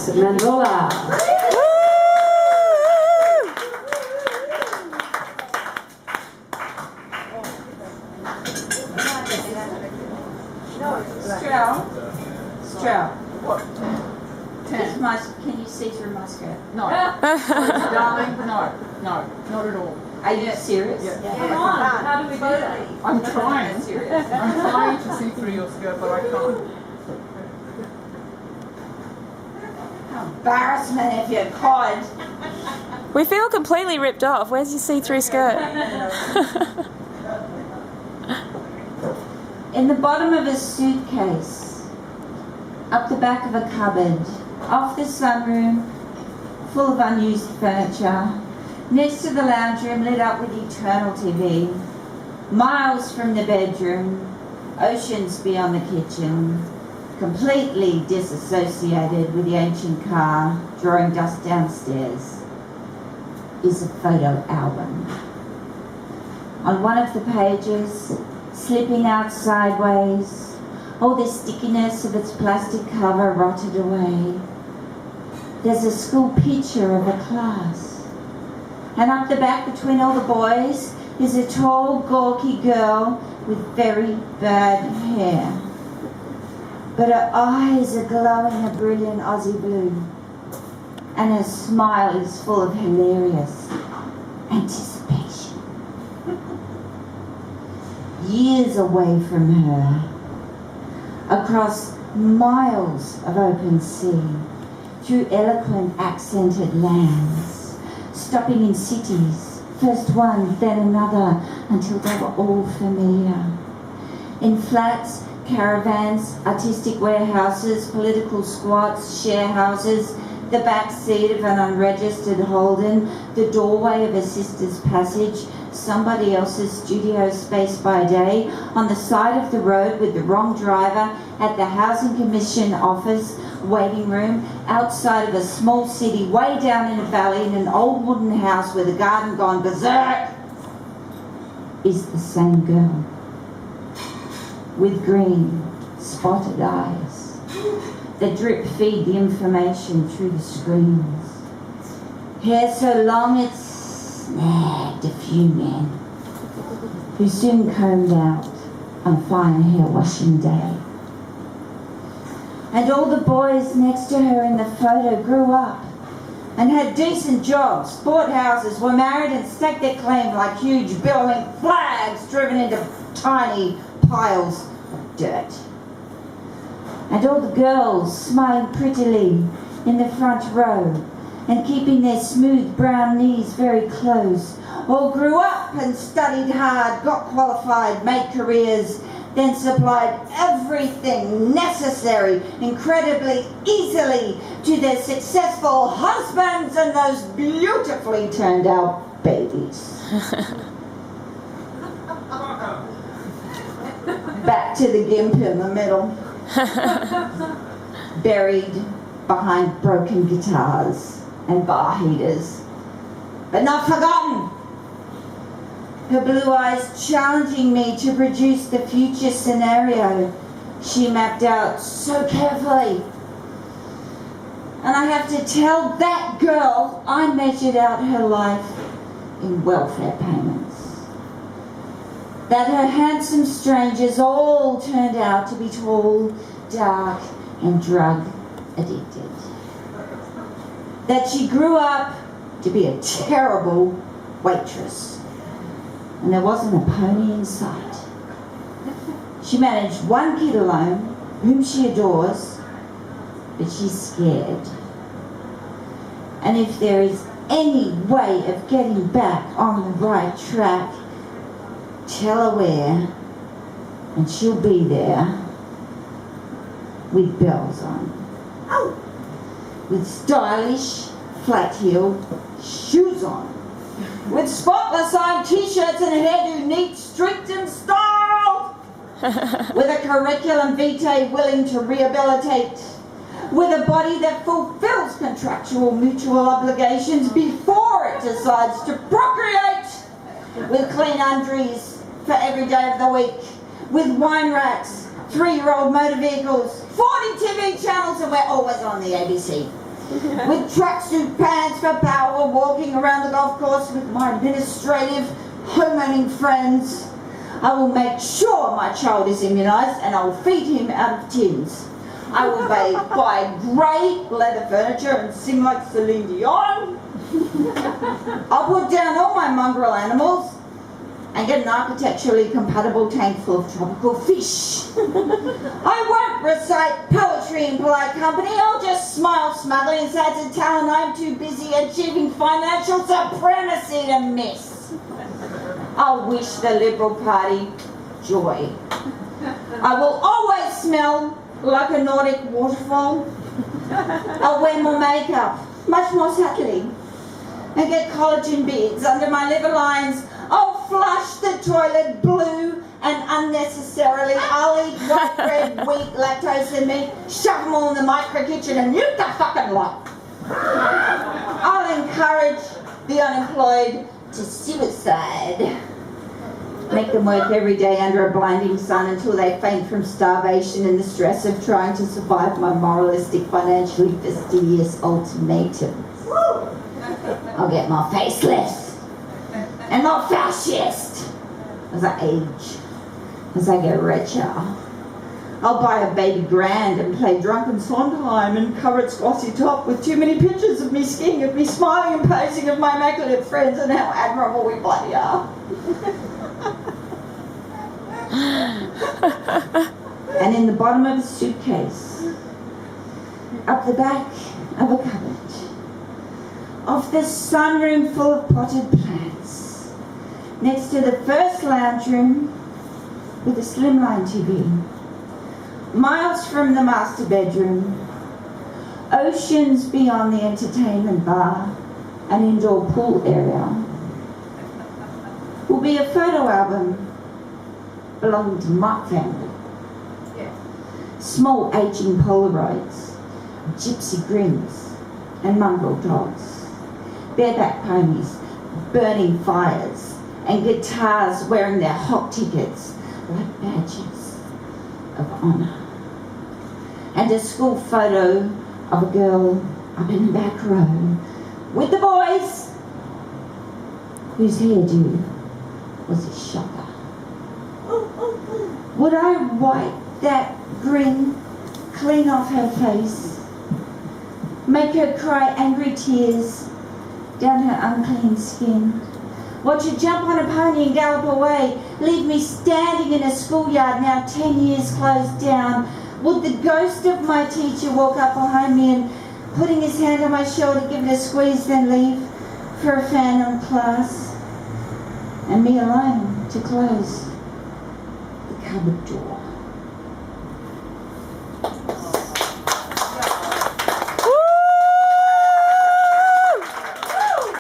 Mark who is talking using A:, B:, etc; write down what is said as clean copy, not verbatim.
A: Mandorla.
B: Stroud. What? Can you see through my skirt?
C: No. Darling, no, not at all.
B: Are you serious?
C: Yeah.
D: Come on, how do we do that?
C: I'm trying. I'm trying to see through your skirt, but I can't.
B: Embarrassment if you could.
E: We feel completely ripped off. Where's your see-through skirt?
B: In the bottom of a suitcase, up the back of a cupboard, off the sunroom, full of unused furniture, next to the lounge room lit up with eternal TV, miles from the bedroom, oceans beyond the kitchen, completely disassociated with the ancient car drawing dust downstairs, is a photo album. On one of the pages, slipping out sideways, all the stickiness of its plastic cover rotted away, there's a school picture of a class. And up the back between all the boys is a tall, gawky girl with very bad hair. But her eyes are glowing a brilliant Aussie blue, and her smile is full of hilarious anticipation. Years away from her, across miles of open sea, through eloquent accented lands, stopping in cities, first one, then another, until they were all familiar. In flats, caravans, artistic warehouses, political squats, share houses, the back seat of an unregistered Holden, the doorway of a sister's passage, somebody else's studio space by day, on the side of the road with the wrong driver, at the Housing Commission office, waiting room, outside of a small city way down in a valley in an old wooden house with a garden gone berserk, is the same girl. With green, spotted eyes that drip feed the information through the screens. Hair so long it snagged a few men, who soon combed out on fine hair washing day. And all the boys next to her in the photo grew up and had decent jobs, bought houses, were married and staked their claim like huge billowing flags driven into tiny piles of dirt. And all the girls smiling prettily in the front row and keeping their smooth brown knees very close, all grew up and studied hard, got qualified, made careers, then supplied everything necessary incredibly easily to their successful husbands and those beautifully turned out babies. Back to the gimp in the middle, buried behind broken guitars and bar heaters, but not forgotten. Her blue eyes challenging me to produce the future scenario she mapped out so carefully. And I have to tell that girl I measured out her life in welfare payments. That her handsome strangers all turned out to be tall, dark, and drug addicted. That she grew up to be a terrible waitress. And there wasn't a pony in sight. She managed one kid alone, whom she adores, but she's scared. And if there is any way of getting back on the right track, tell her where, and she'll be there with bells on. Oh! With stylish, flat-heeled shoes on. With spotless eye t-shirts and a hairdo neat, strict and styled. With a curriculum vitae willing to rehabilitate. With a body that fulfills contractual mutual obligations before it decides to procreate. With clean undies for every day of the week. With wine racks, 3-year-old motor vehicles, 40 TV channels, and we're always on the ABC. with tracksuit pants for power, walking around the golf course with my administrative homeowning friends. I will make sure my child is immunised and I will feed him out of tins. I will buy great leather furniture and sing like Celine Dion. I'll put down all my mongrel animals and get an architecturally compatible tank full of tropical fish. I won't recite poetry in polite company. I'll just smile smugly and say to Talon I'm too busy achieving financial supremacy to miss. I'll wish the Liberal Party joy. I will always smell like a Nordic waterfall. I'll wear more makeup, much more subtly, and get collagen beads under my liver lines. I'll flush the toilet blue and unnecessarily. I'll eat white bread, wheat, lactose and meat, shove them all in the micro kitchen and nuke the fucking lot. I'll encourage the unemployed to suicide. Make them work every day under a blinding sun until they faint from starvation and the stress of trying to survive my moralistic, financially fastidious ultimatums. I'll get more faceless and more fascist as I age, as I get richer. I'll buy a baby grand and play drunken Sondheim and cover its glossy top with too many pictures of me skiing, of me smiling and posing, of my immaculate friends and how admirable we bloody are. And in the bottom of a suitcase, up the back of a cupboard, of the sunroom full of potted plants, next to the first lounge room with a slimline TV, miles from the master bedroom, oceans beyond the entertainment bar, an indoor pool area, will be a photo album belonging to my family. Small aging Polaroids, gypsy grins and mongrel dogs, bareback ponies, burning fires, and guitars wearing their hot tickets like badges of honour. And a school photo of a girl up in the back row with the boys whose hairdo was a shocker. Would I wipe that grin clean off her face, make her cry angry tears down her unclean skin, watch her jump on a pony and gallop away, leave me standing in a schoolyard now 10 years closed down? Would the ghost of my teacher walk up behind me and, putting his hand on my shoulder, give it a squeeze, then leave for a fan on class, and me alone to close the cupboard door?